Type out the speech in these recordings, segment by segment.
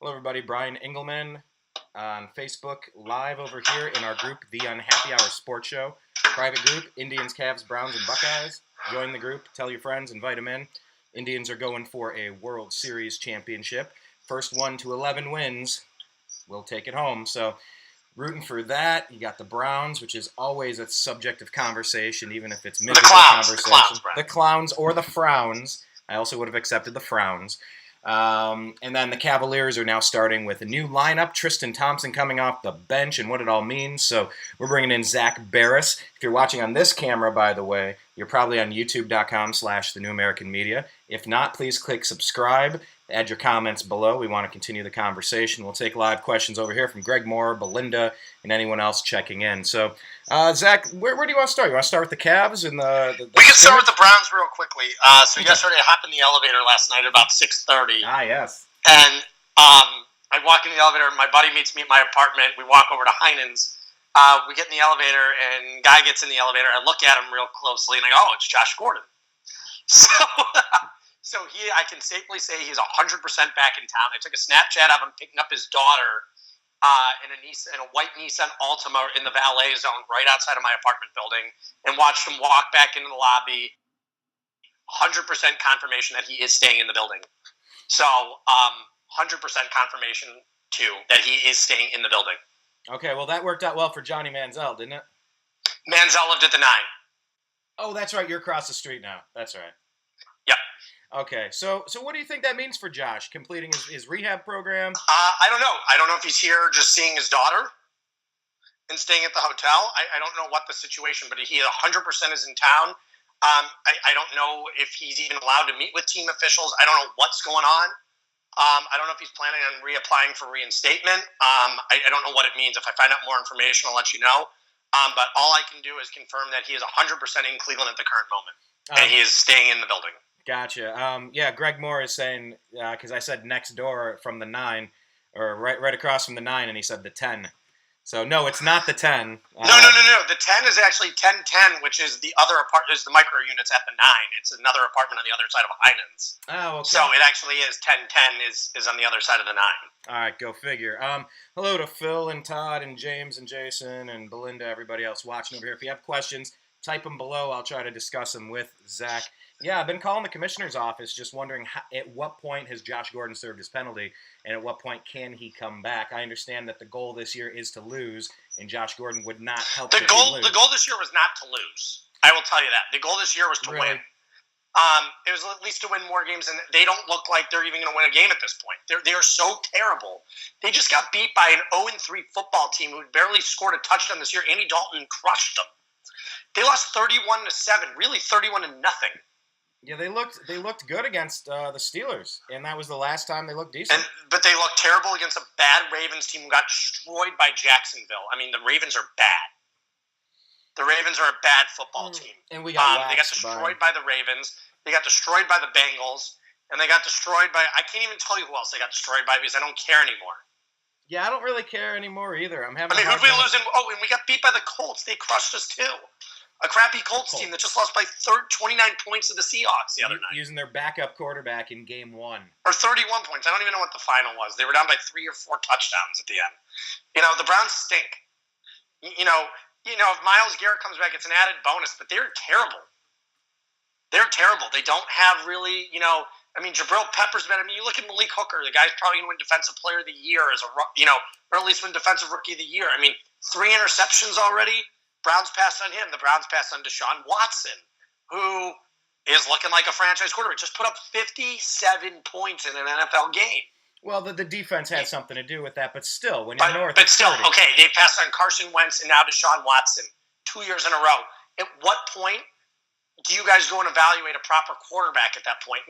Hello, everybody. Brian Engelman on Facebook, live over here in our group, The Unhappy Hour Sports Show. Private group, Indians, Cavs, Browns, and Buckeyes. Join the group, tell your friends, invite them in. Indians are going for a World Series championship. First 1 to 11 wins will take it home. So, rooting for that. You got the Browns, which is always a subject of conversation, even if it's miserable conversation. The clowns or the frowns. I also would have accepted the frowns. And then the Cavaliers are now starting with a new lineup. Tristan Thompson coming off the bench and what it all means. So we're bringing in Zak Baris. If you're watching on this camera, by the way, you're probably on youtube.com/TheNewAmericanMedia. If not, please click subscribe. Add your comments below. We want to continue the conversation. We'll take live questions over here from Greg Moore, Belinda, and anyone else checking in. So, Zach, where do you want to start? You want to start with the Cavs and the We can start with the Browns real quickly. Yesterday I hopped in the elevator last night at about 6:30. Ah, yes. And I walk in the elevator, and my buddy meets me at my apartment. We walk over to Heinen's. We get in the elevator, and guy gets in the elevator. I look at him real closely, and I go, "Oh, it's Josh Gordon." So I can safely say he's 100% back in town. I took a Snapchat of him picking up his daughter in a white Nissan Altima in the valet zone right outside of my apartment building, and watched him walk back into the lobby. 100% confirmation that he is staying in the building. So 100% confirmation too that he is staying in the building. Okay, well that worked out well for Johnny Manziel, didn't it? Manziel lived at the 9. Oh, that's right. You're across the street now. That's right. Yep. Okay, so what do you think that means for Josh, completing his rehab program? I don't know. I don't know if he's here just seeing his daughter and staying at the hotel. I don't know what the situation, but he 100% is in town. I don't know if he's even allowed to meet with team officials. I don't know what's going on. I don't know if he's planning on reapplying for reinstatement. I don't know what it means. If I find out more information, I'll let you know. But all I can do is confirm that he is 100% in Cleveland at the current moment, and he is staying in the building. Gotcha. Yeah, Greg Moore is saying, because I said next door from the 9, or right across from the 9, and he said the 10. So, no, it's not the 10. No. The 10 is actually 1010, which is the other apartment, is the micro units at the 9. It's another apartment on the other side of Heinen's. Oh, okay. So, it actually is 1010 is on the other side of the 9. All right, go figure. Hello to Phil and Todd and James and Jason and Belinda, everybody else watching over here. If you have questions, type them below. I'll try to discuss them with Zach. Yeah, I've been calling the commissioner's office just wondering at what point has Josh Gordon served his penalty and at what point can he come back. I understand that the goal this year is to lose, and Josh Gordon would not help the goal this year was not to lose. I will tell you that. The goal this year was to win. It was at least to win more games, and they don't look like they're even going to win a game at this point. They are so terrible. They just got beat by an 0-3 football team who barely scored a touchdown this year. Andy Dalton crushed them. They lost 31-7, really 31-0. Yeah, they looked good against the Steelers, and that was the last time they looked decent. But they looked terrible against a bad Ravens team who got destroyed by Jacksonville. I mean, the Ravens are bad. The Ravens are a bad football team. And they got destroyed by the Ravens. They got destroyed by the Bengals, and they got destroyed by – I can't even tell you who else they got destroyed by because I don't care anymore. Yeah, I don't really care anymore either. Who did we lose in – and we got beat by the Colts. They crushed us too. A crappy Colts team that just lost by 29 points to the Seahawks the other night. Using their backup quarterback in game 1. Or 31 points. I don't even know what the final was. They were down by 3 or 4 touchdowns at the end. The Browns stink. If Myles Garrett comes back, it's an added bonus, but they're terrible. They're terrible. They don't have really, Jabril Peppers better. You look at Malik Hooker, the guy's probably going to win Defensive Player of the Year or at least win Defensive Rookie of the Year. 3 interceptions already. Browns passed on him. The Browns passed on Deshaun Watson, who is looking like a franchise quarterback. Just put up 57 points in an NFL game. Well, the defense had something to do with that, but still, when you're north of 30. Okay, they passed on Carson Wentz and now Deshaun Watson 2 years in a row. At what point do you guys go and evaluate a proper quarterback at that point?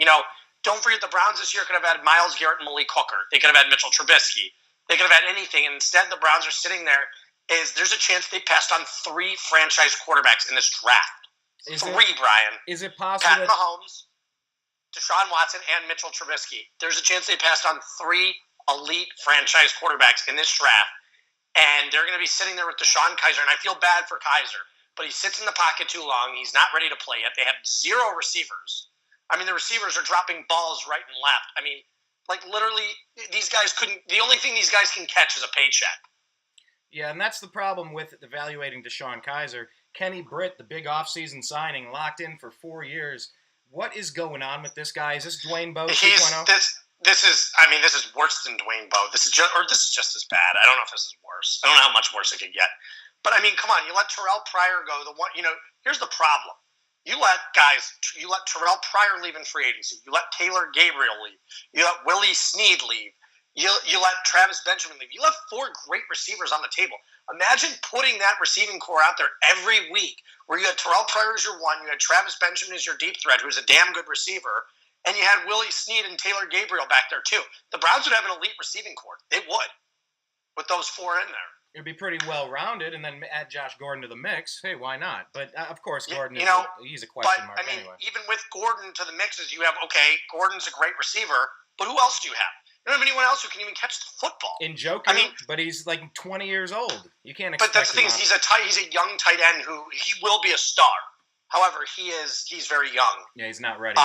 Don't forget the Browns this year could have had Myles Garrett and Malik Hooker. They could have had Mitchell Trubisky. They could have had anything. And instead, the Browns are sitting there. There's a chance they passed on 3 franchise quarterbacks in this draft. Brian. Is it possible Pat Mahomes, Deshaun Watson, and Mitchell Trubisky. There's a chance they passed on 3 elite franchise quarterbacks in this draft, and they're going to be sitting there with Deshaun Kaiser, and I feel bad for Kaiser, but he sits in the pocket too long. He's not ready to play yet. They have 0 receivers. The receivers are dropping balls right and left. Like, literally, these guys couldn't – the only thing these guys can catch is a paycheck. Yeah, and that's the problem with evaluating DeShone Kizer. Kenny Britt, the big offseason signing, locked in for 4 years. What is going on with this guy? Is this Dwayne Bowe 2.0? This is worse than Dwayne Bowe. This is just as bad. I don't know if this is worse. I don't know how much worse it could get. But, I mean, come on. You let Terrell Pryor go. Here's the problem. You let Terrell Pryor leave in free agency. You let Taylor Gabriel leave. You let Willie Snead leave. You let Travis Benjamin leave. You left 4 great receivers on the table. Imagine putting that receiving core out there every week where you had Terrell Pryor as your one, you had Travis Benjamin as your deep threat, who's a damn good receiver, and you had Willie Snead and Taylor Gabriel back there too. The Browns would have an elite receiving core. They would, with those 4 in there. It'd be pretty well-rounded, and then add Josh Gordon to the mix. Hey, why not? But, of course, Gordon he's a question mark anyway. Even with Gordon to the mixes, you have, Gordon's a great receiver, but who else do you have? You don't have anyone else who can even catch the football. Njoku, but he's like 20 years old. You can't expect. But that's the thing. He's a young tight end who he will be a star. However, he's very young. Yeah, he's not ready.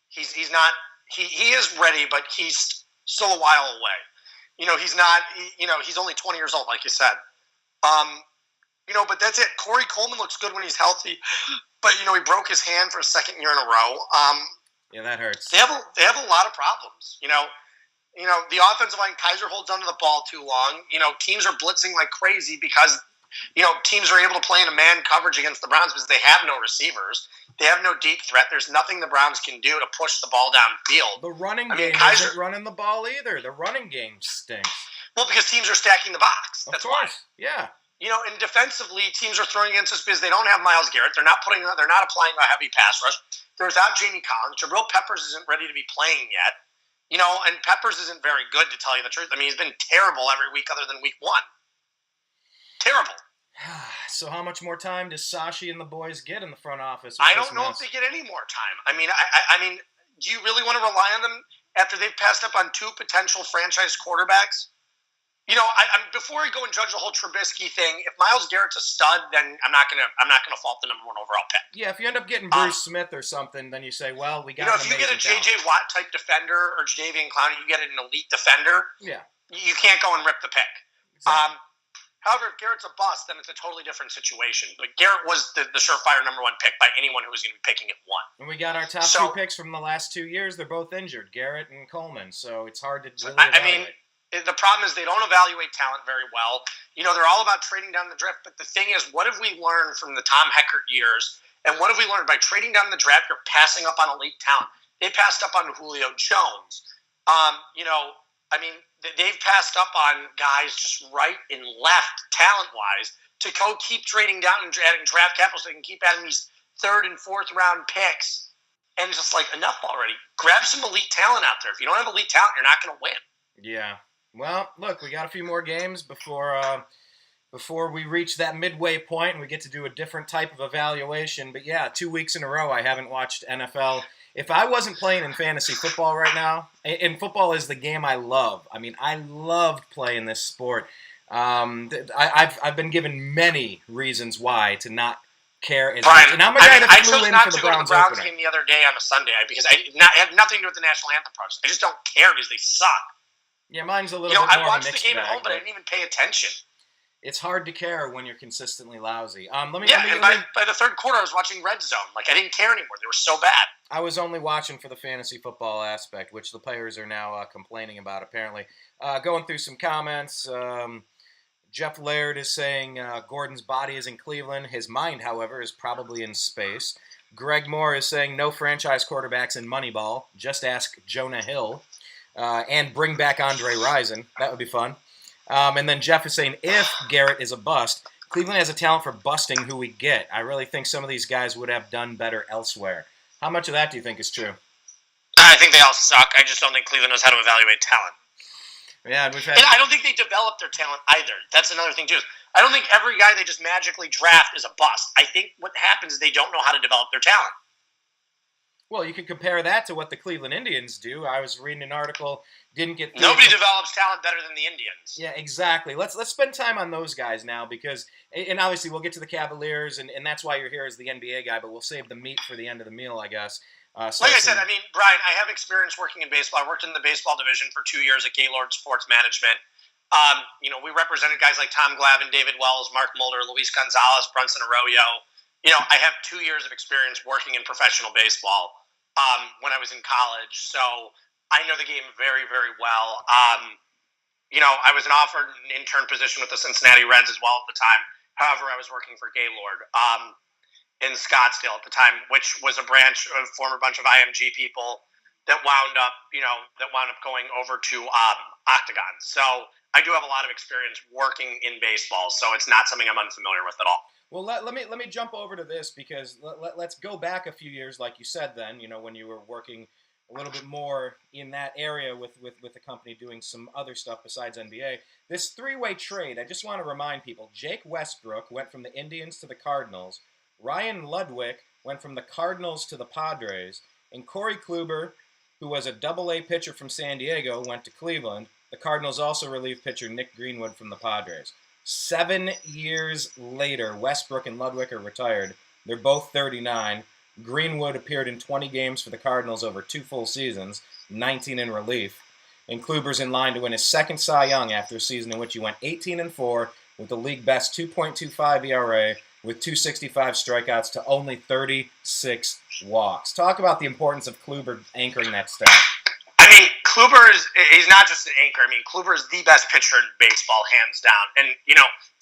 He's not. He is ready, but he's still a while away. He's not. He's only 20 years old, like you said. But that's it. Corey Coleman looks good when he's healthy, but he broke his hand for a second year in a row. Yeah, that hurts. They have a lot of problems. The offensive line, Kizer holds onto the ball too long. Teams are blitzing like crazy because, teams are able to play in a man coverage against the Browns because they have no receivers. They have no deep threat. There's nothing the Browns can do to push the ball downfield. The running game isn't running the ball either. The running game stinks. Well, because teams are stacking the box. That's of course. Why. Yeah. And defensively, teams are throwing against us because they don't have Myles Garrett. They're not applying a heavy pass rush. They're without Jamie Collins. Jabril Peppers isn't ready to be playing yet. And Peppers isn't very good, to tell you the truth. I mean, he's been terrible every week other than week 1. Terrible. So how much more time does Sashi and the boys get in the front office? I don't know if they get any more time. I mean, do you really want to rely on them after they've passed up on 2 potential franchise quarterbacks? Before I go and judge the whole Trubisky thing, if Myles Garrett's a stud, then I'm not gonna fault the number 1 overall pick. Yeah, if you end up getting Bruce Smith or something, then you say, well, we got. If you get a J.J. Watt type defender or Jadeveon Clowney, you get an elite defender. Yeah, you can't go and rip the pick. Exactly. However, if Garrett's a bust, then it's a totally different situation. But Garrett was the surefire number 1 pick by anyone who was going to be picking at 1. And we got our top 2 picks from the last 2 years. They're both injured, Garrett and Coleman. So it's hard to really evaluate. The problem is they don't evaluate talent very well. They're all about trading down the draft. But the thing is, what have we learned from the Tom Heckert years? And what have we learned? By trading down the draft, you're passing up on elite talent. They passed up on Julio Jones. They've passed up on guys just right and left, talent-wise, to go keep trading down and adding draft capital so they can keep adding these 3rd and 4th round picks. And it's just like, enough already. Grab some elite talent out there. If you don't have elite talent, you're not going to win. Yeah. Well, look, we got a few more games before we reach that midway point and we get to do a different type of evaluation. But yeah, 2 weeks in a row I haven't watched NFL. If I wasn't playing in fantasy football right now, and football is the game I love. I mean, I loved playing this sport. I've been given many reasons why to not care as much. And I'm a guy that flew in for the Browns opener. Game the other day on a Sunday because it had nothing to do with the national anthem process. I just don't care because they suck. Yeah, mine's a little bit more of a mixed bag. I watched the game at home, but I didn't even pay attention. It's hard to care when you're consistently lousy. By the 3rd quarter, I was watching Red Zone. Like, I didn't care anymore. They were so bad. I was only watching for the fantasy football aspect, which the players are now complaining about, apparently. Going through some comments, Jeff Laird is saying Gordon's body is in Cleveland. His mind, however, is probably in space. Greg Moore is saying no franchise quarterbacks in Moneyball. Just ask Jonah Hill. And bring back Andre Rison. That would be fun. And then Jeff is saying, if Garrett is a bust, Cleveland has a talent for busting who we get. I really think some of these guys would have done better elsewhere. How much of that do you think is true? I think they all suck. I just don't think Cleveland knows how to evaluate talent. Yeah, and I don't think they develop their talent either. That's another thing, too. I don't think every guy they just magically draft is a bust. I think what happens is they don't know how to develop their talent. Well, you can compare that to what the Cleveland Indians do. I was reading an article, nobody develops talent better than the Indians. Yeah, exactly. Let's spend time on those guys now because, and obviously we'll get to the Cavaliers, and that's why you're here as the NBA guy, but we'll save the meat for the end of the meal, I guess. Like I said, I mean, Brian, I have experience working in baseball. I worked in the baseball division for 2 years at Gaylord Sports Management. We represented guys like Tom Glavine, David Wells, Mark Mulder, Luis Gonzalez, Brunson Arroyo. I have 2 years of experience working in professional baseball when I was in college. So I know the game very, very well. I was offered an intern position with the Cincinnati Reds as well at the time. However, I was working for Gaylord in Scottsdale at the time, which was a former bunch of IMG people that wound up going over to Octagon. So I do have a lot of experience working in baseball, so it's not something I'm unfamiliar with at all. Well, let me jump over to this because let's go back a few years, like you said. Then when you were working a little bit more in that area with the company doing some other stuff besides NBA. This three-way trade, I just want to remind people: Jake Westbrook went from the Indians to the Cardinals. Ryan Ludwig went from the Cardinals to the Padres, and Corey Kluber, who was a Double-A pitcher from San Diego, went to Cleveland. The Cardinals also relieved pitcher Nick Greenwood from the Padres. 7 years later, Westbrook and Ludwig are retired. They're both 39. Greenwood appeared in 20 games for the Cardinals over 2 full seasons, 19 in relief. And Kluber's in line to win his second Cy Young after a season in which he went 18-4 with the league best 2.25 ERA, with 265 strikeouts to only 36 walks. Talk about the importance of Kluber anchoring that staff. I mean, he's not just an anchor. I mean, Kluber is the best pitcher in baseball, hands down. And,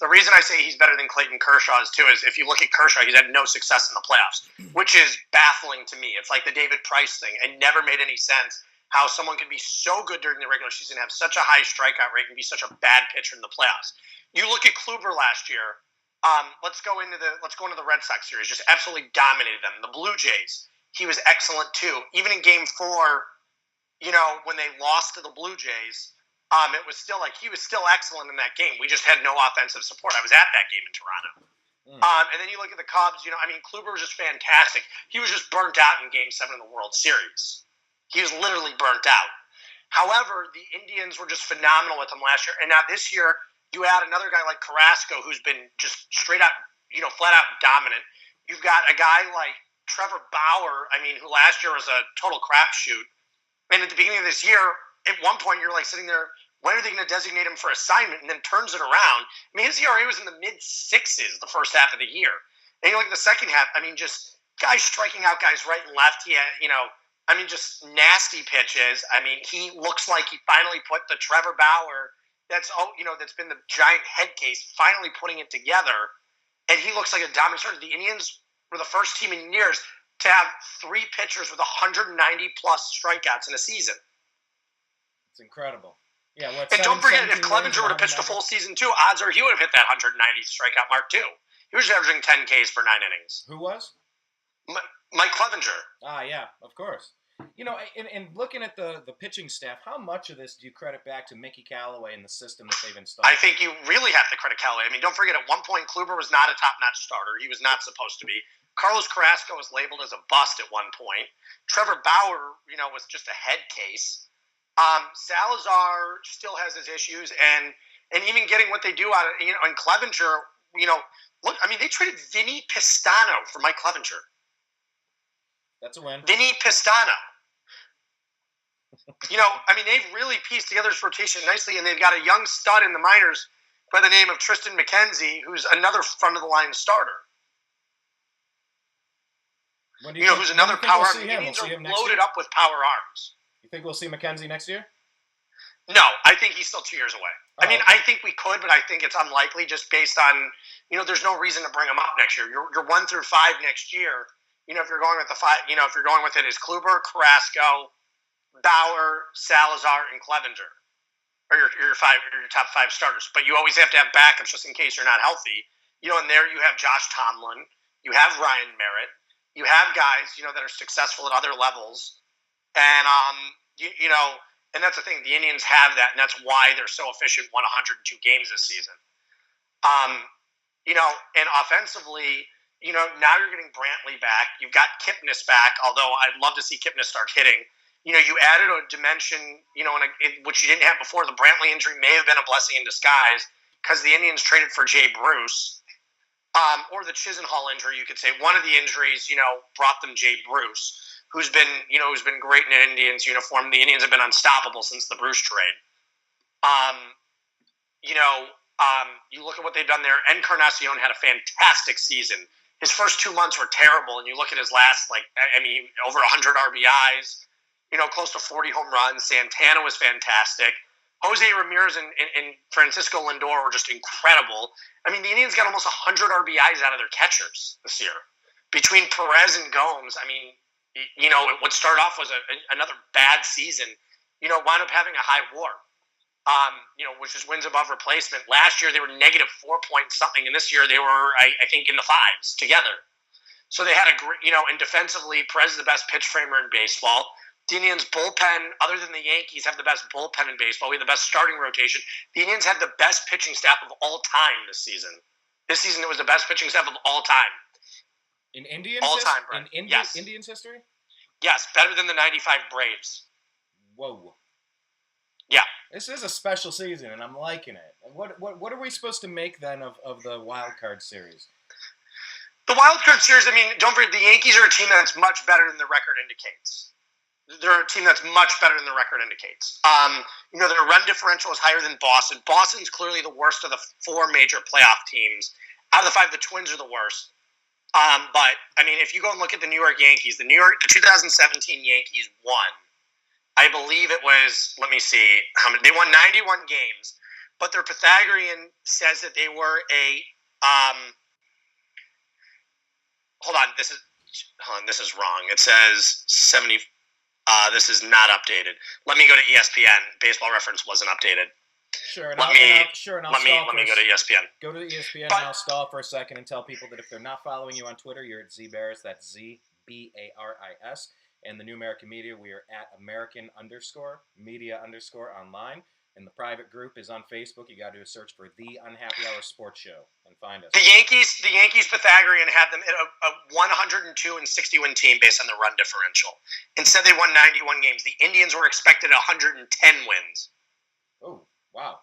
the reason I say he's better than Clayton Kershaw is if you look at Kershaw, he's had no success in the playoffs, which is baffling to me. It's like the David Price thing. It never made any sense how someone could be so good during the regular season, have such a high strikeout rate, and be such a bad pitcher in the playoffs. You look at Kluber last year. Let's go into the Red Sox series. Just absolutely dominated them. The Blue Jays, he was excellent too. Even in Game 4, when they lost to the Blue Jays, it was still he was still excellent in that game. We just had no offensive support. I was at that game in Toronto. And then you look at the Cubs. Kluber was just fantastic. He was just burnt out in Game 7 of the World Series. He was literally burnt out. However, the Indians were just phenomenal with him last year, and now this year. You add another guy like Carrasco, who's been just straight out, flat out dominant. You've got a guy like Trevor Bauer, who last year was a total crapshoot. And at the beginning of this year, at one point, you're sitting there, when are they going to designate him for assignment? And then turns it around. His ERA was in the mid-6s the first half of the year. And you look at the second half, just guys striking out guys right and left. He had, just nasty pitches. He looks like he finally put the Trevor Bauer that's been the giant head case, finally putting it together, and he looks like a dominant starter. The Indians were the first team in years to have 3 pitchers with 190-plus strikeouts in a season. It's incredible. Yeah, and don't forget, if Clevenger would have pitched a full season too, odds are he would have hit that 190 strikeout mark too. He was averaging 10 Ks for 9 innings. Who was? Mike Clevenger. Yeah, of course. And looking at the pitching staff, how much of this do you credit back to Mickey Callaway and the system that they've installed? I think you really have to credit Callaway. Don't forget, at one point, Kluber was not a top-notch starter. He was not supposed to be. Carlos Carrasco was labeled as a bust at one point. Trevor Bauer, was just a head case. Salazar still has his issues, and even getting what they do out of, and Clevenger, look, they traded Vinny Pistano for Mike Clevenger. That's a win. Vinny Pistano. They've really pieced together this rotation nicely, and they've got a young stud in the minors by the name of Tristan McKenzie, who's another front-of-the-line starter. Who's another power arm. The Indians are loaded up with power arms. You think we'll see McKenzie next year? No, I think he's still 2 years away. Oh, okay. I think we could, but I think it's unlikely just based on, there's no reason to bring him up next year. You're 1 through 5 next year. If you're going with the 5, if you're going with it is Kluber, Carrasco, Bauer, Salazar, and Clevenger, or your top 5 starters. But you always have to have backups just in case you're not healthy. And there you have Josh Tomlin, you have Ryan Merritt, you have guys that are successful at other levels, and and that's the thing. The Indians have that, and that's why they're so efficient. Won 102 games this season. And offensively. Now you're getting Brantley back. You've got Kipnis back, although I'd love to see Kipnis start hitting. You added a dimension, which you didn't have before. The Brantley injury may have been a blessing in disguise because the Indians traded for Jay Bruce, or the Chisenhall injury, you could say. One of the injuries, brought them Jay Bruce, who's been great in an Indians uniform. The Indians have been unstoppable since the Bruce trade. You look at what they've done there. Encarnacion had a fantastic season. His first 2 months were terrible, and you look at his last, over 100 RBIs, close to 40 home runs. Santana was fantastic. Jose Ramirez and Francisco Lindor were just incredible. I mean, the Indians got almost 100 RBIs out of their catchers this year. Between Perez and Gomes, I mean, what started off was another bad season, wound up having a high WAR. Which is wins above replacement. Last year they were negative 4 point something, and this year they were, I think, in the fives together. So they had a great, and defensively, Perez is the best pitch framer in baseball. The Indians' bullpen, other than the Yankees, have the best bullpen in baseball. We have the best starting rotation. The Indians had the best pitching staff of all time this season. This season it was the best pitching staff of all time. In Indians? All time, Brett. Yes. Indians history? Yes, better than the 95 Braves. Whoa. Yeah. This is a special season, and I'm liking it. What are we supposed to make, then, of the wild card series? The wild card series, I mean, don't forget, the Yankees are a team that's much better than the record indicates. They're a team that's much better than the record indicates. Their run differential is higher than Boston. Boston's clearly the worst of the four major playoff teams. Out of the five, the Twins are the worst. But, I mean, if you go and look at the New York Yankees, the 2017 Yankees won. I believe it was, let me see, how many. They won 91 games, but their Pythagorean says that they were this is wrong. It says 70, this is not updated. Let me go to ESPN. Baseball Reference wasn't updated. Sure, let me go to ESPN. Go to ESPN, and I'll stall for a second and tell people that if they're not following you on Twitter, you're at Z Baris, that's ZBARIS. And the New American Media, we are at American_Media_ online. And the private group is on Facebook. You got to do a search for The Unhappy Hour Sports Show and find us. The Yankees Pythagorean had them at a 102 and 60 win team based on the run differential. Instead, they won 91 games. The Indians were expected 110 wins. Oh, wow.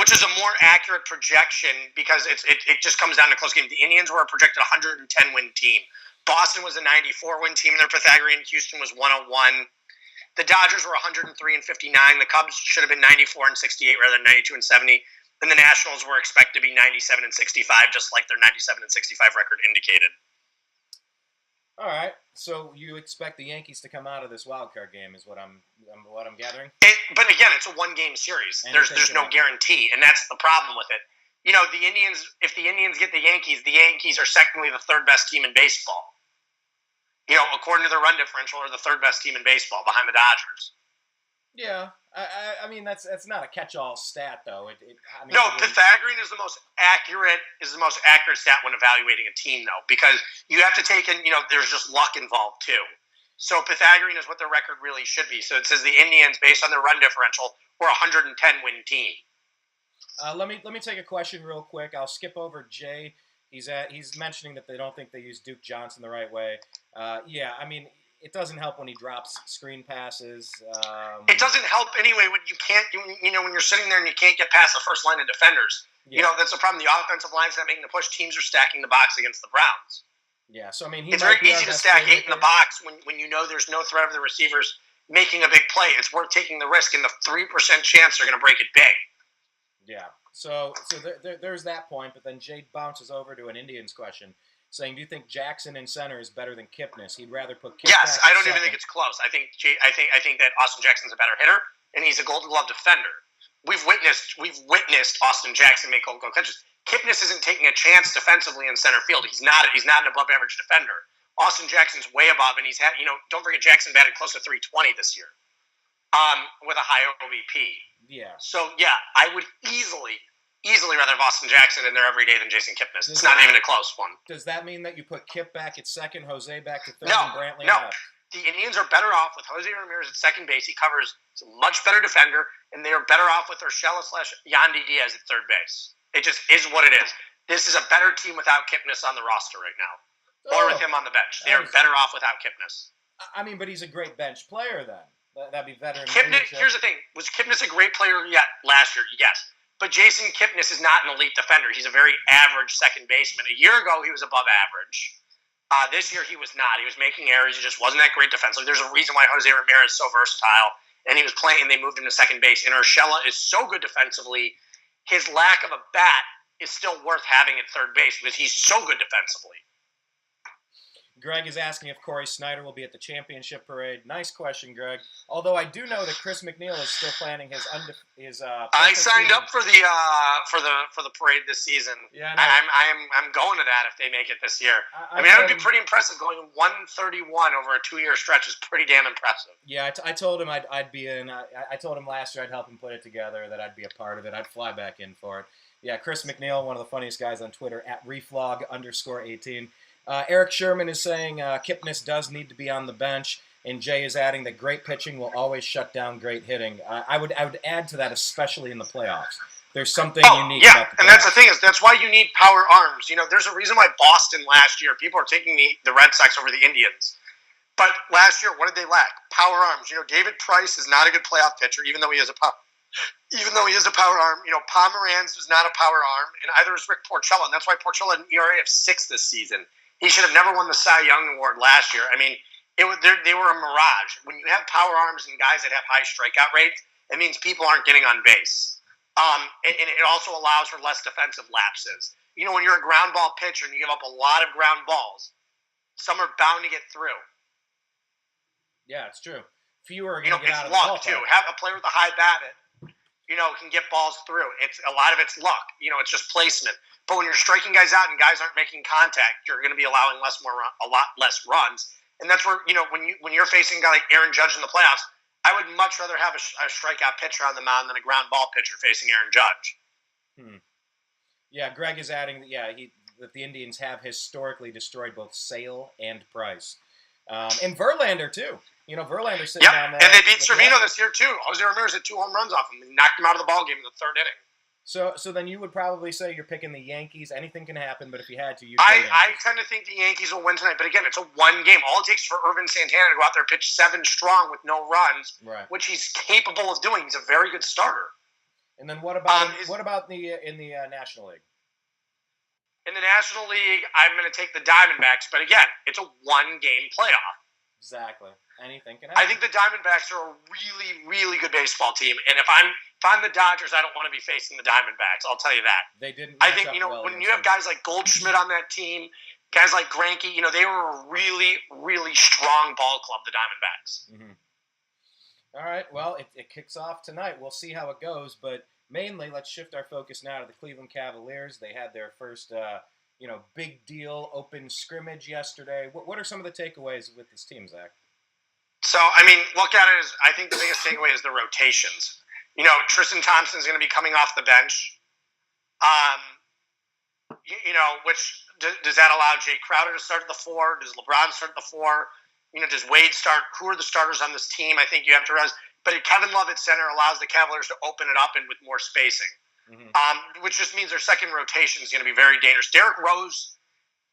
Which is a more accurate projection because it just comes down to close games. The Indians were a projected 110 win team. Boston was a 94-win team in their Pythagorean. Houston was 101. The Dodgers were 103 and 59. The Cubs should have been 94 and 68 rather than 92 and 70. And the Nationals were expected to be 97 and 65, just like their 97 and 65 record indicated. All right. So you expect the Yankees to come out of this wild card game, is what I'm gathering. But again, it's a one-game series. There's no guarantee, and that's the problem with it. The Indians. If the Indians get the Yankees are secondly the third best team in baseball. According to the run differential, are the third best team in baseball behind the Dodgers. Yeah, I mean that's not a catch-all stat though. Pythagorean is the most accurate stat when evaluating a team though, because you have to take in there's just luck involved too. So Pythagorean is what their record really should be. So it says the Indians, based on their run differential, were a 110 win team. Let me take a question real quick. I'll skip over Jay. He's mentioning that they don't think they use Duke Johnson the right way. Yeah, I mean, it doesn't help when he drops screen passes. It doesn't help anyway when you can't, when you're sitting there and you can't get past the first line of defenders. Yeah. That's the problem. The offensive line's not making the push. Teams are stacking the box against the Browns. Yeah, so I mean, it's very easy to stack 8 in the box when there's no threat of the receivers making a big play. It's worth taking the risk and the 3% chance they're going to break it big. Yeah. So there's that point, but then Jade bounces over to an Indians question, saying, "Do you think Jackson in center is better than Kipnis? He'd rather put Kip Yes, back I don't second." even think it's close. I think that Austin Jackson's a better hitter, and he's a Gold Glove defender. We've witnessed Austin Jackson make Gold Glove catches. Kipnis isn't taking a chance defensively in center field. He's not an above average defender. Austin Jackson's way above, and he's had don't forget Jackson batted close to 320 this year, with a high OVP. Yeah. So yeah, I would easily rather have Austin Jackson in there every day than Jason Kipnis. It's not even a close one. Does that mean that you put Kip back at second, Jose back to third, No, and Brantley no. left? The Indians are better off with Jose Ramirez at second base. He covers. He's a much better defender, and they are better off with Urshela/Yandy Diaz at third base. It just is what it is. This is a better team without Kipnis on the roster right now, or with him on the bench. They are better off without Kipnis. I mean, but he's a great bench player then. That'd be veteran. Here's the thing. Was Kipnis a great player yet last year? Yes. But Jason Kipnis is not an elite defender. He's a very average second baseman. A year ago, he was above average. This year he was not. He was making errors. He just wasn't that great defensively. There's a reason why Jose Ramirez is so versatile, and he was playing. They moved him to second base. And Urshela is so good defensively. His lack of a bat is still worth having at third base because he's so good defensively. Greg is asking if Corey Snyder will be at the championship parade. Nice question, Greg. Although I do know that Chris McNeil is still planning his. I signed up for the parade this season. Yeah, I'm going to that if they make it this year. I mean, that would be pretty impressive. Going 131 over a 2-year stretch is pretty damn impressive. Yeah, I told him I'd be in. I told him last year I'd help him put it together. That I'd be a part of it. I'd fly back in for it. Yeah, Chris McNeil, one of the funniest guys on Twitter @reflog_18. Eric Sherman is saying Kipnis does need to be on the bench, and Jay is adding that great pitching will always shut down great hitting. I would add to that, especially in the playoffs. There's something unique about the playoffs. And that's the thing that's why you need power arms. You know, there's a reason why Boston last year, people are taking the Red Sox over the Indians. But last year, what did they lack? Power arms. You know, David Price is not a good playoff pitcher, even though he is a power arm. You know, Pomeranz is not a power arm, and either is Rick Porcello, and that's why Porcello had an ERA of 6 this season. He should have never won the Cy Young Award last year. I mean, they were a mirage. When you have power arms and guys that have high strikeout rates, it means people aren't getting on base. And it also allows for less defensive lapses. You know, when you're a ground ball pitcher and you give up a lot of ground balls, some are bound to get through. Yeah, it's true. Fewer are going to get out of the ballpark. It's luck, too. Have a player with a high BABIP, can get balls through. A lot of it's luck. It's just placement. But when you're striking guys out and guys aren't making contact, you're going to be allowing a lot less runs. And that's where, when you're facing a guy like Aaron Judge in the playoffs, I would much rather have a strikeout pitcher on the mound than a ground ball pitcher facing Aaron Judge. Yeah, Greg is adding that the Indians have historically destroyed both Sale and Price. And Verlander, too. Verlander's sitting down there. And they beat Cervino this year, too. Jose Ramirez had 2 home runs off him. They knocked him out of the ballgame in the 3rd inning. So then you would probably say you're picking the Yankees. Anything can happen, but if you had to, you'd I tend to think the Yankees will win tonight. But again, it's a 1 game. All it takes is for Irvin Santana to go out there and pitch 7 strong with no runs, which he's capable of doing. He's a very good starter. And then what about in the National League? In the National League, I'm going to take the Diamondbacks. But again, it's a 1-game playoff. Exactly. Anything can happen. I think the Diamondbacks are a really, really good baseball team. And if I'm the Dodgers, I don't want to be facing the Diamondbacks. I'll tell you that. They didn't. I think when you have guys like Goldschmidt on that team, guys like Greinke, they were a really, really strong ball club. The Diamondbacks. Mm-hmm. All right. Well, it kicks off tonight. We'll see how it goes, but mainly let's shift our focus now to the Cleveland Cavaliers. They had their first, big deal open scrimmage yesterday. What are some of the takeaways with this team, Zach? So, look at it as I think the biggest takeaway is the rotations. Tristan Thompson is going to be coming off the bench. Which does that allow Jay Crowder to start at the 4? Does LeBron start at the 4? Does Wade start? Who are the starters on this team? I think you have to realize. But Kevin Love at center allows the Cavaliers to open it up and with more spacing, which just means their second rotation is going to be very dangerous. Derrick Rose,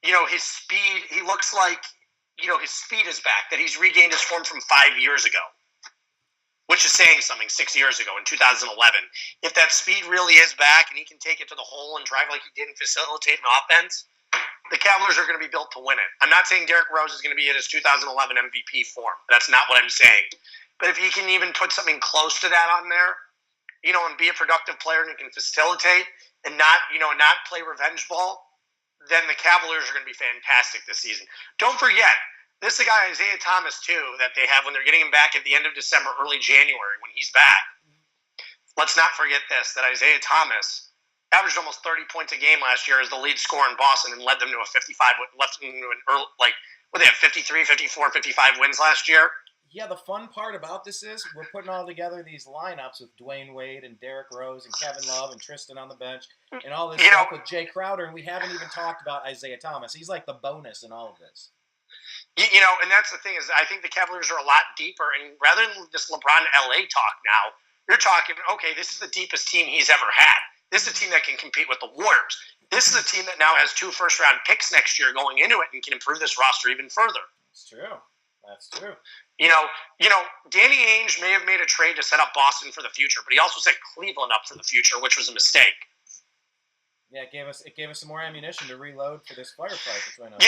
his speed, he looks like, his speed is back, that he's regained his form from 5 years ago, which is saying something 6 years ago in 2011. If that speed really is back and he can take it to the hole and drive like he did and facilitate an offense, the Cavaliers are going to be built to win it. I'm not saying Derrick Rose is going to be in his 2011 MVP form. That's not what I'm saying. But if he can even put something close to that on there, and be a productive player and he can facilitate and not play revenge ball, then the Cavaliers are going to be fantastic this season. Don't forget, this is the guy, Isaiah Thomas, too, that they have when they're getting him back at the end of December, early January, when he's back. Let's not forget this, that Isaiah Thomas averaged almost 30 points a game last year as the lead scorer in Boston and led them to a 55, left them to an early, they have 53, 54, 55 wins last year. Yeah, the fun part about this is we're putting all together these lineups with Dwayne Wade and Derrick Rose and Kevin Love and Tristan on the bench and all this stuff with Jay Crowder, and we haven't even talked about Isaiah Thomas. He's like the bonus in all of this. And that's the thing is I think the Cavaliers are a lot deeper, and rather than this LeBron LA talk now, you're talking, okay, this is the deepest team he's ever had. This is a team that can compete with the Warriors. This is a team that now has 2 first-round picks next year going into it and can improve this roster even further. That's true. Danny Ainge may have made a trade to set up Boston for the future, but he also set Cleveland up for the future, which was a mistake. Yeah, it gave us some more ammunition to reload for this firefight between us.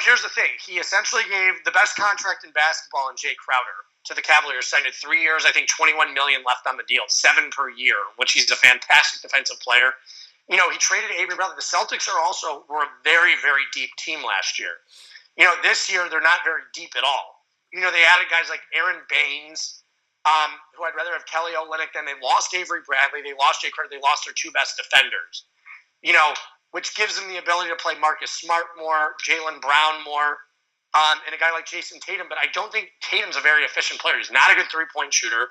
Here's the thing. He essentially gave the best contract in basketball in Jay Crowder to the Cavaliers, signed it 3 years, I think $21 million left on the deal, 7 per year, which he's a fantastic defensive player. He traded Avery Bradley. The Celtics were a very, very deep team last year. This year they're not very deep at all. They added guys like Aaron Baines, who I'd rather have Kelly Olynyk than. They lost Avery Bradley. They lost Jay Crowder. They lost their 2 best defenders. Which gives them the ability to play Marcus Smart more, Jaylen Brown more, and a guy like Jason Tatum. But I don't think Tatum's a very efficient player. He's not a good three-point shooter,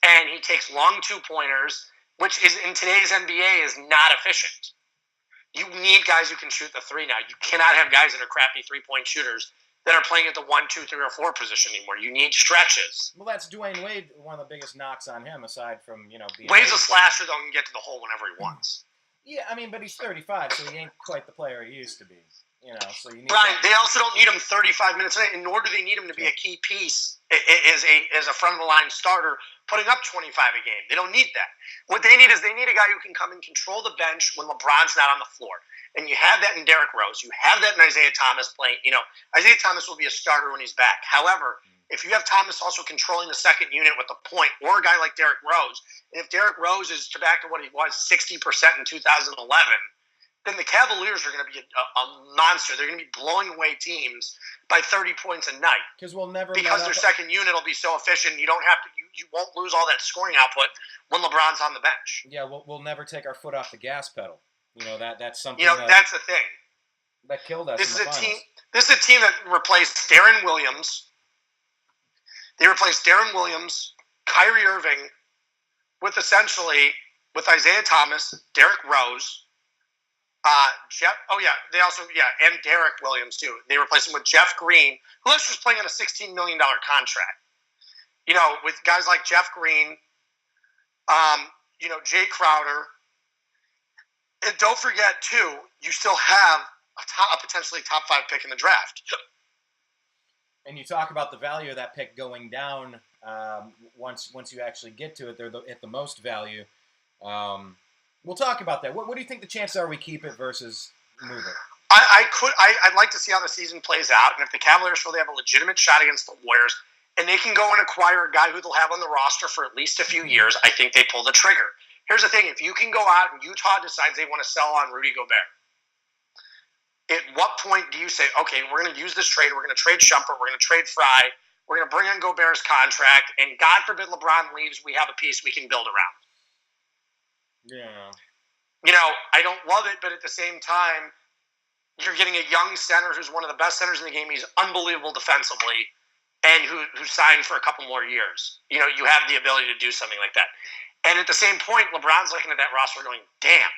and he takes long two-pointers, which is in today's NBA is not efficient. You need guys who can shoot the three now. You cannot have guys that are crappy three-point shooters that are playing at the 1, 2, 3, or 4 position anymore. You need stretches. Well, that's Dwayne Wade, one of the biggest knocks on him, aside from, being... Wade's a slasher, though, and can get to the hole whenever he wants. Yeah, but he's 35, so he ain't quite the player he used to be. So you need... Right, they also don't need him 35 minutes a night, and nor do they need him to be a key piece as a front-of-the-line starter putting up 25 a game. They don't need that. What they need is a guy who can come and control the bench when LeBron's not on the floor. And you have that in Derrick Rose. You have that in Isaiah Thomas playing. Isaiah Thomas will be a starter when he's back. However, if you have Thomas also controlling the second unit with the point, or a guy like Derrick Rose, and if Derrick Rose is back to what he was, 60% in 2011, then the Cavaliers are going to be a monster. They're going to be blowing away teams by 30 points a night. Because their second unit will be so efficient, you don't have to. You won't lose all that scoring output when LeBron's on the bench. Yeah, we'll never take our foot off the gas pedal. That's something. That's the thing. That killed us. This is a team that replaced Darren Williams. They replaced Darren Williams, Kyrie Irving, with Isaiah Thomas, Derrick Rose, and Derek Williams too. They replaced him with Jeff Green, who was just playing on a $16 million contract. With guys like Jeff Green, Jay Crowder. And don't forget, too, you still have a potentially top 5 pick in the draft. And you talk about the value of that pick going down once you actually get to it. They're at the most value. We'll talk about that. What do you think the chances are we keep it versus move it? I'd like to see how the season plays out. And if the Cavaliers feel they have a legitimate shot against the Warriors, and they can go and acquire a guy who they'll have on the roster for at least a few years, I think they pull the trigger. Here's the thing. If you can go out and Utah decides they want to sell on Rudy Gobert, at what point do you say, okay, we're going to use this trade, we're going to trade Shumpert, we're going to trade Fry, we're going to bring on Gobert's contract, and God forbid LeBron leaves, we have a piece we can build around. Yeah. I don't love it, but at the same time, you're getting a young center who's one of the best centers in the game. He's unbelievable defensively, and who signed for a couple more years. You have the ability to do something like that. And at the same point, LeBron's looking at that roster going, damn.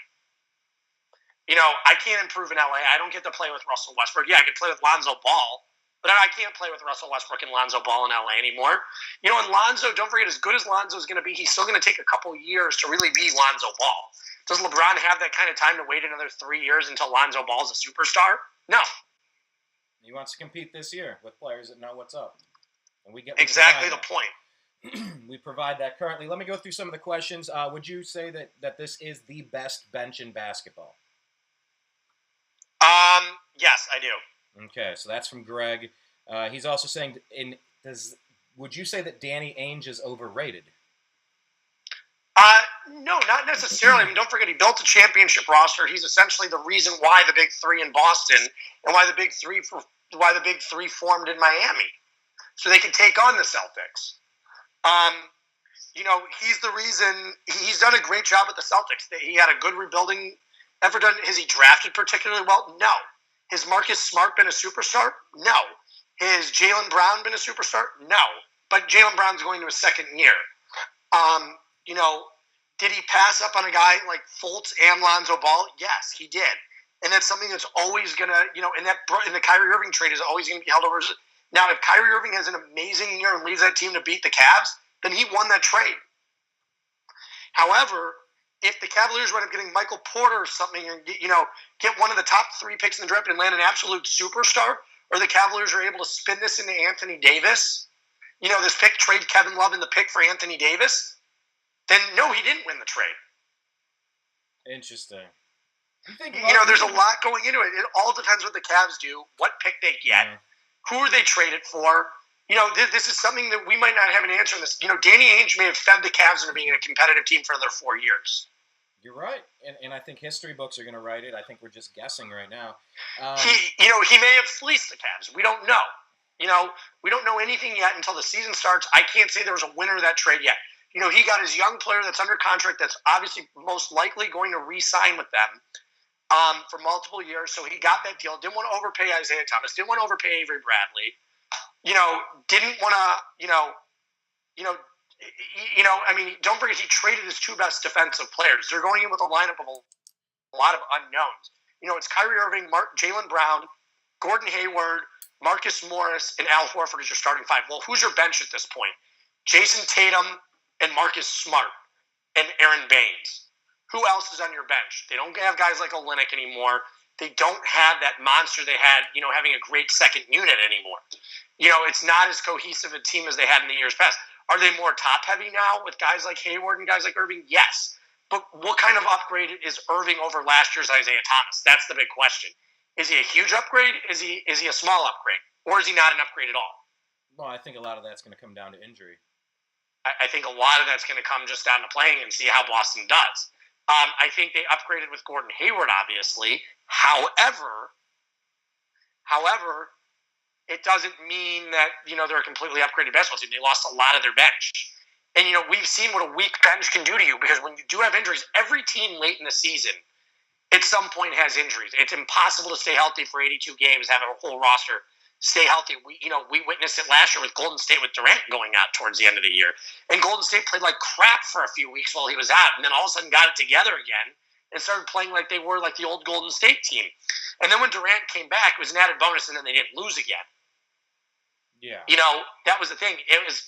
I can't improve in LA. I don't get to play with Russell Westbrook. Yeah, I could play with Lonzo Ball, but I can't play with Russell Westbrook and Lonzo Ball in LA anymore. And Lonzo, don't forget, as good as Lonzo is going to be, he's still going to take a couple years to really be Lonzo Ball. Does LeBron have that kind of time to wait another 3 years until Lonzo Ball's a superstar? No. He wants to compete this year with players that know what's up. And we get exactly the point. We provide that currently. Let me go through some of the questions. Would you say that this is the best bench in basketball? Yes, I do. Okay, so that's from Greg. He's also saying, would you say that Danny Ainge is overrated? No, not necessarily. Don't forget, he built a championship roster. He's essentially the reason why the Big Three in Boston and why the Big Three formed in Miami, so they could take on the Celtics. He's the reason. He's done a great job at the Celtics. He had a good rebuilding effort. Has he drafted particularly well? No. Has Marcus Smart been a superstar? No. Has Jaylen Brown been a superstar? No. But Jaylen Brown's going to his second year. Did he pass up on a guy like Fultz and Lonzo Ball? Yes, he did. And that's something that's always going to, in the Kyrie Irving trade is always going to be held over. Now, if Kyrie Irving has an amazing year and leads that team to beat the Cavs, then he won that trade. However, if the Cavaliers wind up getting Michael Porter or something, and get one of the top 3 picks in the draft and land an absolute superstar, or the Cavaliers are able to spin this into Anthony Davis, this pick, trade Kevin Love in the pick for Anthony Davis, then no, he didn't win the trade. Interesting. There's a lot going into it. It all depends what the Cavs do, what pick they get, who are they traded for. This is something that we might not have an answer on this. Danny Ainge may have fed the Cavs into being a competitive team for another 4 years. You're right, and I think history books are going to write it. I think we're just guessing right now. He may have fleeced the Cavs. We don't know. We don't know anything yet until the season starts. I can't say there was a winner of that trade yet. He got his young player that's under contract that's obviously most likely going to re-sign with them for multiple years. So he got that deal. Didn't want to overpay Isaiah Thomas. Didn't want to overpay Avery Bradley. Didn't want to, don't forget he traded his 2 best defensive players. They're going in with a lineup of a lot of unknowns. It's Kyrie Irving, Jaylen Brown, Gordon Hayward, Marcus Morris, and Al Horford as your starting 5. Well, who's your bench at this point? Jason Tatum and Marcus Smart and Aaron Baines. Who else is on your bench? They don't have guys like Olynyk anymore. They don't have that monster they had, having a great second unit anymore. It's not as cohesive a team as they had in the years past. Are they more top-heavy now with guys like Hayward and guys like Irving? Yes. But what kind of upgrade is Irving over last year's Isaiah Thomas? That's the big question. Is he a huge upgrade? Is he a small upgrade? Or is he not an upgrade at all? Well, I think a lot of that's going to come down to injury. I think a lot of that's going to come just down to playing and see how Boston does. I think they upgraded with Gordon Hayward, obviously. However, it doesn't mean that, they're a completely upgraded basketball team. They lost a lot of their bench. And, we've seen what a weak bench can do to you because when you do have injuries, every team late in the season at some point has injuries. It's impossible to stay healthy for 82 games, have a whole roster stay healthy. We witnessed it last year with Golden State with Durant going out towards the end of the year. And Golden State played like crap for a few weeks while he was out and then all of a sudden got it together again and started playing like they were like the old Golden State team. And then when Durant came back, it was an added bonus and then they didn't lose again. Yeah. That was the thing. It was,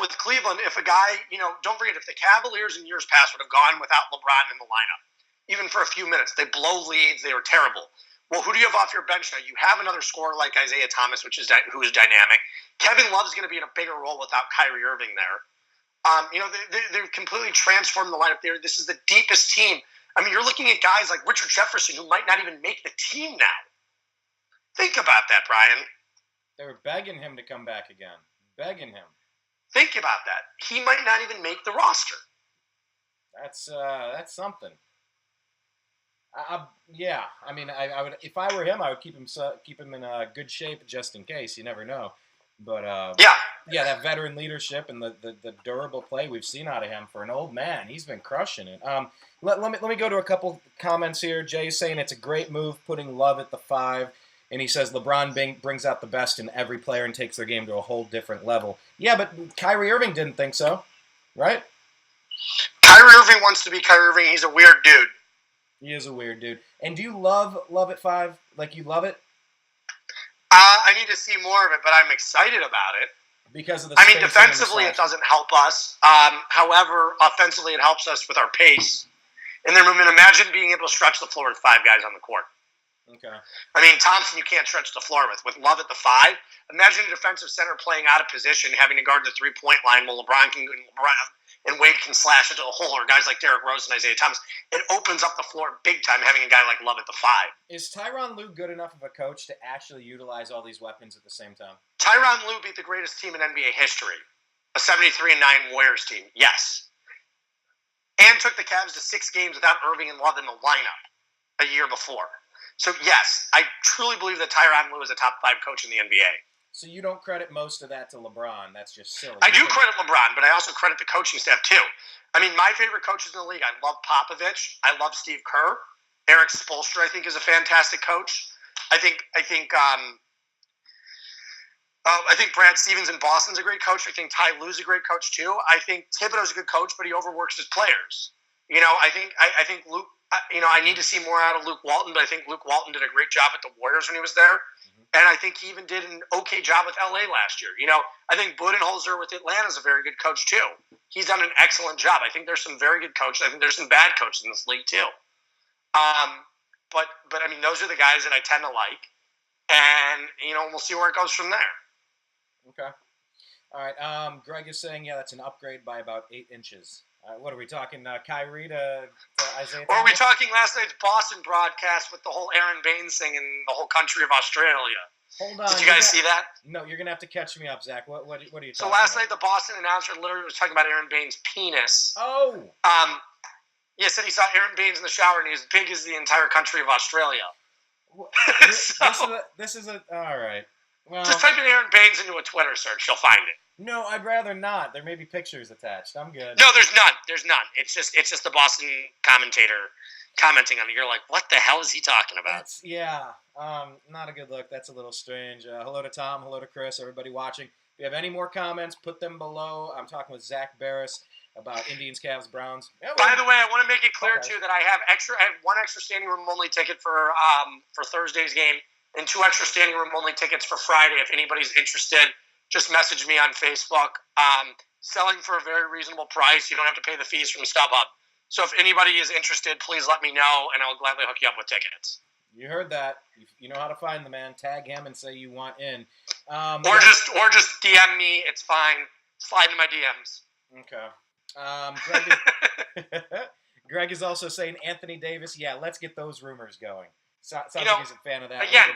with Cleveland, if a guy, don't forget, if the Cavaliers in years past would have gone without LeBron in the lineup, even for a few minutes, they blow leads, they were terrible. Well, who do you have off your bench now? You have another scorer like Isaiah Thomas, who is dynamic. Kevin Love's going to be in a bigger role without Kyrie Irving there. They've completely transformed the lineup there. This is the deepest team. You're looking at guys like Richard Jefferson, who might not even make the team now. Think about that, Brian. They were begging him to come back again. Begging him. Think about that. He might not even make the roster. That's something. I would, if I were him, I would keep him in good shape just in case. You never know. But that veteran leadership and the durable play we've seen out of him for an old man, he's been crushing it. Let me go to a couple comments here. Jay's saying it's a great move putting Love at the 5. And he says LeBron brings out the best in every player and takes their game to a whole different level. Yeah, but Kyrie Irving didn't think so, right? Kyrie Irving wants to be Kyrie Irving. He's a weird dude. He is a weird dude. And do you love at 5? Like, you love it? I need to see more of it, but I'm excited about it. Because of the defensively, it doesn't help us. However, offensively, it helps us with our pace. And then imagine being able to stretch the floor with 5 guys on the court. Okay. Thompson, you can't stretch the floor with. With Love at the 5, imagine a defensive center playing out of position, having to guard the 3-point line while LeBron and Wade can slash into a hole, or guys like Derrick Rose and Isaiah Thomas. It opens up the floor big time, having a guy like Love at the 5. Is Tyronn Lue good enough of a coach to actually utilize all these weapons at the same time? Tyronn Lue beat the greatest team in NBA history, a 73-9 Warriors team, yes. And took the Cavs to 6 games without Irving and Love in the lineup a year before. So, yes, I truly believe that Tyronn Lue is a top 5 coach in the NBA. So you don't credit most of that to LeBron. That's just silly. I do credit LeBron, but I also credit the coaching staff, too. My favorite coaches in the league, I love Popovich. I love Steve Kerr. Eric Spoelstra, I think, is a fantastic coach. I think Brad Stevens in Boston's a great coach. I think Ty Lue's a great coach, too. I think Thibodeau's a good coach, but he overworks his players. I think Luke... I need to see more out of Luke Walton, but I think Luke Walton did a great job at the Warriors when he was there. Mm-hmm. And I think he even did an okay job with LA last year. I think Budenholzer with Atlanta is a very good coach, too. He's done an excellent job. I think there's some very good coaches. I think there's some bad coaches in this league, too. But those are the guys that I tend to like. And, we'll see where it goes from there. Okay. All right. Greg is saying, yeah, that's an upgrade by about 8 inches. What are we talking? Kyrie to Isaiah Thomas? Or are we talking last night's Boston broadcast with the whole Aaron Baines thing in the whole country of Australia? Hold on. Did you guys see that? No, you're gonna have to catch me up, Zach. What are you talking about? So last night the Boston announcer literally was talking about Aaron Baines' penis. Oh. Yeah, said he saw Aaron Baines in the shower and he was as big as the entire country of Australia. This is a all right. Well, just type in Aaron Baines into a Twitter search, you'll find it. No, I'd rather not. There may be pictures attached. I'm good. No, there's none. There's none. It's just the Boston commentator commenting on it. You're like, what the hell is he talking about? Not a good look. That's a little strange. Hello to Tom. Hello to Chris. Everybody watching. If you have any more comments, put them below. I'm talking with Zak Baris about Indians, Cavs, Browns. By the way, I want to make it clear too that I have one extra standing room only ticket for Thursday's game and 2 extra standing room only tickets for Friday. If anybody's interested, just message me on Facebook. Selling for a very reasonable price. You don't have to pay the fees from StubHub. So if anybody is interested, please let me know, and I'll gladly hook you up with tickets. You heard that. You know how to find the man. Tag him and say you want in. Or just DM me. It's fine. Slide into my DMs. Okay. Greg is also saying Anthony Davis. Yeah, let's get those rumors going. Sounds like he's a fan of that. Again,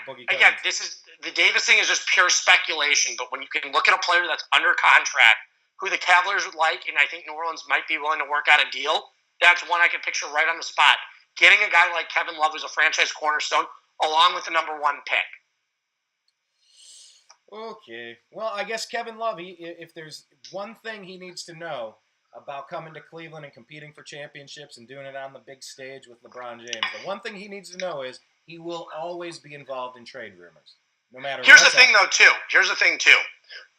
the Davis thing is just pure speculation. But when you can look at a player that's under contract, who the Cavaliers would like, and I think New Orleans might be willing to work out a deal, that's one I can picture right on the spot. Getting a guy like Kevin Love, who's a franchise cornerstone, along with the number 1 pick. Okay. Well, I guess Kevin Love, if there's one thing he needs to know about coming to Cleveland and competing for championships and doing it on the big stage with LeBron James, the one thing he needs to know is he will always be involved in trade rumors, no matter Here's the thing, too.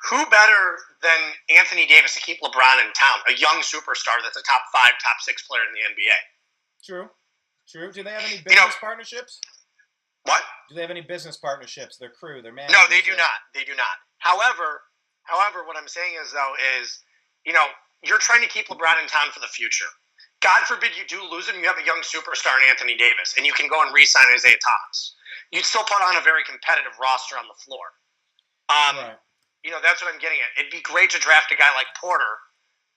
Who better than Anthony Davis to keep LeBron in town? A young superstar that's a top 5, top 6 player in the NBA. True. Do they have any business partnerships? What? Do they have any business partnerships? Their crew, their managers? No, they do not. They do not. However, what I'm saying is, you're trying to keep LeBron in town for the future. God forbid you do lose him, you have a young superstar in Anthony Davis, and you can go and re-sign Isaiah Thomas. You'd still put on a very competitive roster on the floor. Right. That's what I'm getting at. It'd be great to draft a guy like Porter,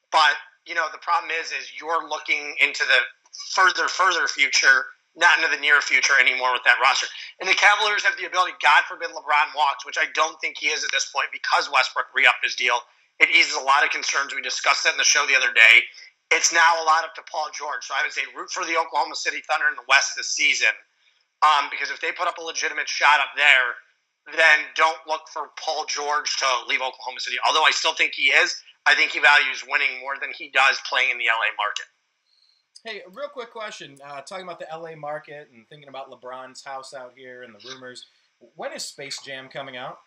but, the problem is you're looking into the further future, not into the near future anymore with that roster. And the Cavaliers have the ability, God forbid LeBron walks, which I don't think he is at this point because Westbrook re-upped his deal. It eases a lot of concerns. We discussed that in the show the other day. It's now a lot up to Paul George. So I would say root for the Oklahoma City Thunder in the West this season, because if they put up a legitimate shot up there, then don't look for Paul George to leave Oklahoma City. Although I still think he is. I think he values winning more than he does playing in the LA market. Hey, real quick question. Talking about the LA market and thinking about LeBron's house out here and the rumors. When is Space Jam coming out?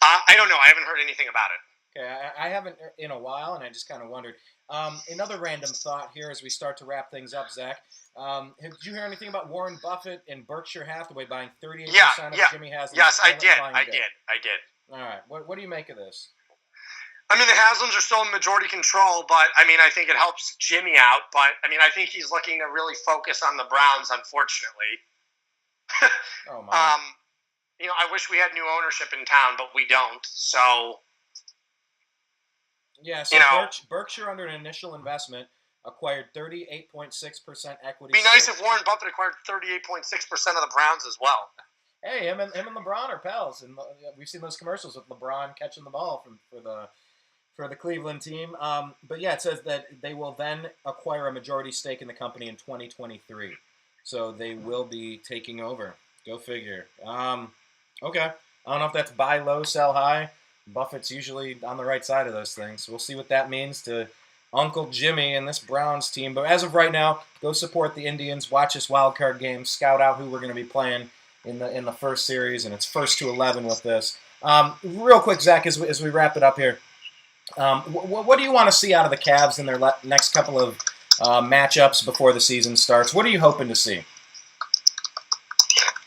I don't know. I haven't heard anything about it. Okay, I haven't in a while, and I just kind of wondered. Another random thought here as we start to wrap things up, Zach. Did you hear anything about Warren Buffett and Berkshire Hathaway buying 38% of Jimmy Haslam's? Yes, I did. All right. What do you make of this? I mean, the Haslams are still in majority control, but, I think it helps Jimmy out. But, I think he's looking to really focus on the Browns, unfortunately. Oh, my. I wish we had new ownership in town, but we don't. So, yeah, so Berkshire, under an initial investment, acquired 38.6% equity. It'd be nice if Warren Buffett acquired 38.6% of the Browns as well. Hey, him and LeBron are pals, and we've seen those commercials with LeBron catching the ball for the Cleveland team. But yeah, it says that they will then acquire a majority stake in the company in 2023. So they will be taking over. Go figure. Okay. I don't know if that's buy low, sell high. Buffett's usually on the right side of those things. We'll see what that means to Uncle Jimmy and this Browns team. But as of right now, go support the Indians. Watch this wild card game. Scout out who we're going to be playing in the first series, and it's first to 11 with this. Real quick, Zach, as we wrap it up here, what do you want to see out of the Cavs in their next couple of matchups before the season starts? What are you hoping to see?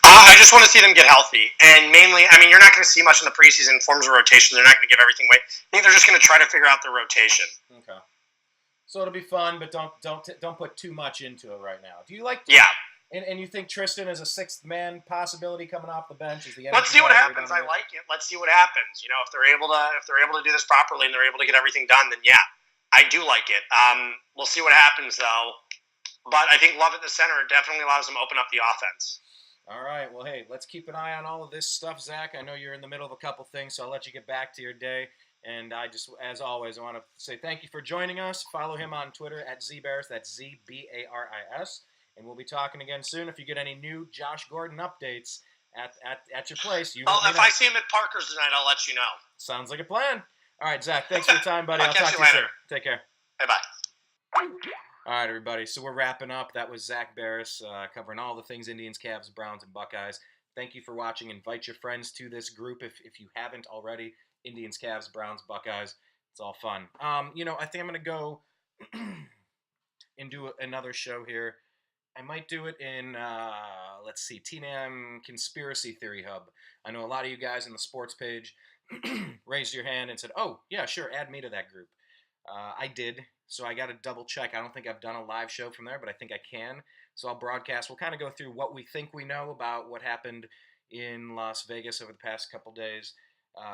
I just want to see them get healthy, and mainly, you're not going to see much in the preseason forms of rotation. They're not going to give everything away. I think they're just going to try to figure out their rotation. Okay. So it'll be fun, but don't put too much into it right now. Do you like? Yeah. And you think Tristan is a sixth man possibility coming off the bench? Is the Let's see what guy happens. I like it. Let's see what happens. If they're able to do this properly and they're able to get everything done, then yeah, I do like it. We'll see what happens though. But I think Love at the center definitely allows them to open up the offense. All right. Well, hey, let's keep an eye on all of this stuff, Zach. I know you're in the middle of a couple things, so I'll let you get back to your day. And I just, as always, I want to say thank you for joining us. Follow him on Twitter at ZBaris. That's ZBARIS. And we'll be talking again soon. If you get any new Josh Gordon updates at your place, you let me know. If I see him at Parker's tonight, I'll let you know. Sounds like a plan. All right, Zach, thanks for your time, buddy. I'll talk catch to you later. Soon. Take care. Bye-bye. All right, everybody. So we're wrapping up. That was Zak Baris covering all the things Indians, Cavs, Browns, and Buckeyes. Thank you for watching. Invite your friends to this group if you haven't already. Indians, Cavs, Browns, Buckeyes. It's all fun. I think I'm going to go and do another show here. I might do it in, let's see, TNAM Conspiracy Theory Hub. I know a lot of you guys in the sports page raised your hand and said, oh, yeah, sure, add me to that group. I did, so I got to double check. I don't think I've done a live show from there, but I think I can. So I'll broadcast. We'll kind of go through what we think we know about what happened in Las Vegas over the past couple days,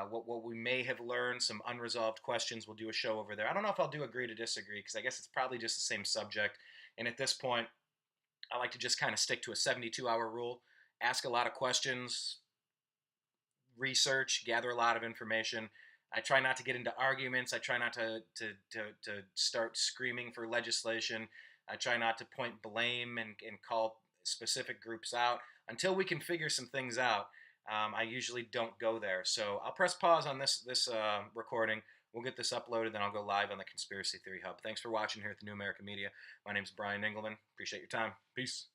what we may have learned, some unresolved questions. We'll do a show over there. I don't know if I'll do agree to disagree because I guess it's probably just the same subject. And at this point, I like to just kind of stick to a 72-hour rule, ask a lot of questions, research, gather a lot of information. I try not to get into arguments. I try not to start screaming for legislation. I try not to point blame and call specific groups out. Until we can figure some things out, I usually don't go there. So I'll press pause on this recording. We'll get this uploaded, then I'll go live on the Conspiracy Theory Hub. Thanks for watching here at the New American Media. My name is Brian Engelman. Appreciate your time. Peace.